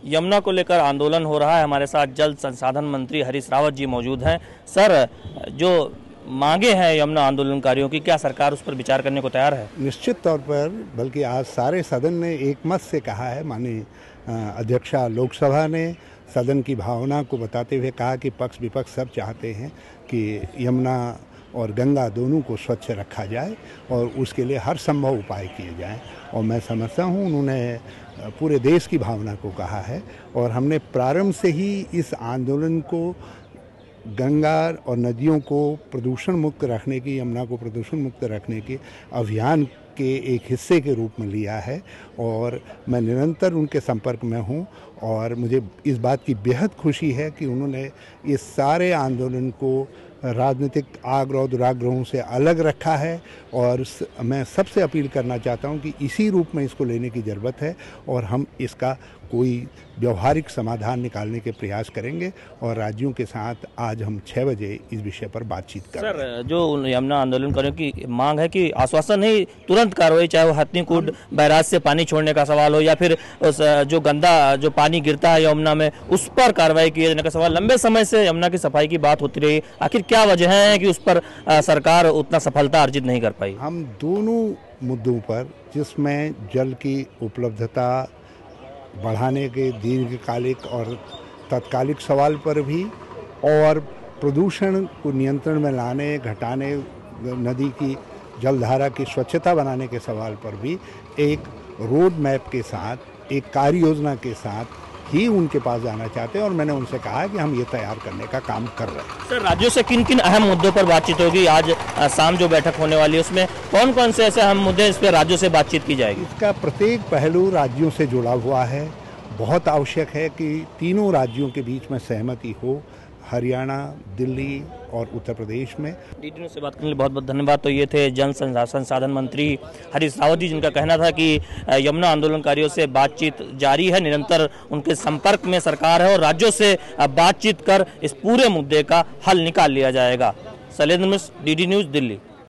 यमुना को लेकर आंदोलन हो रहा है। हमारे साथ जल संसाधन मंत्री हरीश रावत जी मौजूद हैं। सर, जो मांगे हैं यमुना आंदोलनकारियों की, क्या सरकार उस पर विचार करने को तैयार है? निश्चित तौर पर, बल्कि आज सारे सदन ने एक मत से कहा है। माननीय अध्यक्षा लोकसभा ने सदन की भावना को बताते हुए कहा कि पक्ष विपक्ष सब चाहते हैं कि यमुना और गंगा दोनों को स्वच्छ रखा जाए और उसके लिए हर संभव उपाय किए जाएं। और मैं समझता हूं उन्होंने पूरे देश की भावना को कहा है और हमने प्रारंभ से ही इस आंदोलन को गंगा और नदियों को प्रदूषण मुक्त रखने की, यमुना को प्रदूषण मुक्त रखने के अभियान के एक हिस्से के रूप में लिया है और मैं निरंतर उनके संपर्क में हूं और मुझे इस बात की बेहद खुशी है कि उन्होंने इस सारे आंदोलन को राजनीतिक आग्रह दुराग्रहों से अलग रखा है। और मैं सबसे अपील करना चाहता हूं कि इसी रूप में इसको लेने की ज़रूरत है और हम इसका कोई व्यवहारिक समाधान निकालने के प्रयास करेंगे और राज्यों के साथ आज हम 6 बजे इस विषय पर बातचीत करेंगे। सर, जो यमुना आंदोलनकारियों की मांग है कि आश्वासन नहीं, तुरंत कार्रवाई, चाहे वो हथनीकुंड बैराज से पानी छोड़ने का सवाल हो या फिर उस जो गंदा जो पानी गिरता है यमुना में उस पर कार्रवाई किए जाने का सवाल। लंबे समय से यमुना की सफाई की बात होती रही, आखिर क्या वजह है कि उस पर सरकार उतना सफलता अर्जित नहीं कर पाई? हम दोनों मुद्दों पर, जिसमें जल की उपलब्धता बढ़ाने के दीर्घकालिक और तत्कालिक सवाल पर भी और प्रदूषण को नियंत्रण में लाने, घटाने, नदी की जलधारा की स्वच्छता बनाने के सवाल पर भी एक रोड मैप के साथ, एक कार्य योजना के साथ ही उनके पास जाना चाहते हैं और मैंने उनसे कहा कि हम ये तैयार करने का काम कर रहे हैं। सर, राज्यों से किन किन अहम मुद्दों पर बातचीत होगी? आज शाम जो बैठक होने वाली है उसमें कौन कौन से ऐसे अहम मुद्दे इस पर राज्यों से बातचीत की जाएगी? इसका प्रत्येक पहलू राज्यों से जुड़ा हुआ है। बहुत आवश्यक है कि तीनों राज्यों के बीच में सहमति हो, हरियाणा, दिल्ली और उत्तर प्रदेश में। DD न्यूज़ से बात करने के लिए बहुत बहुत धन्यवाद। तो ये थे जल संसाधन मंत्री हरीश रावत जी, जिनका कहना था कि यमुना आंदोलनकारियों से बातचीत जारी है, निरंतर उनके संपर्क में सरकार है और राज्यों से बातचीत कर इस पूरे मुद्दे का हल निकाल लिया जाएगा। शैलेंद्र मिश्र, DD न्यूज़, दिल्ली।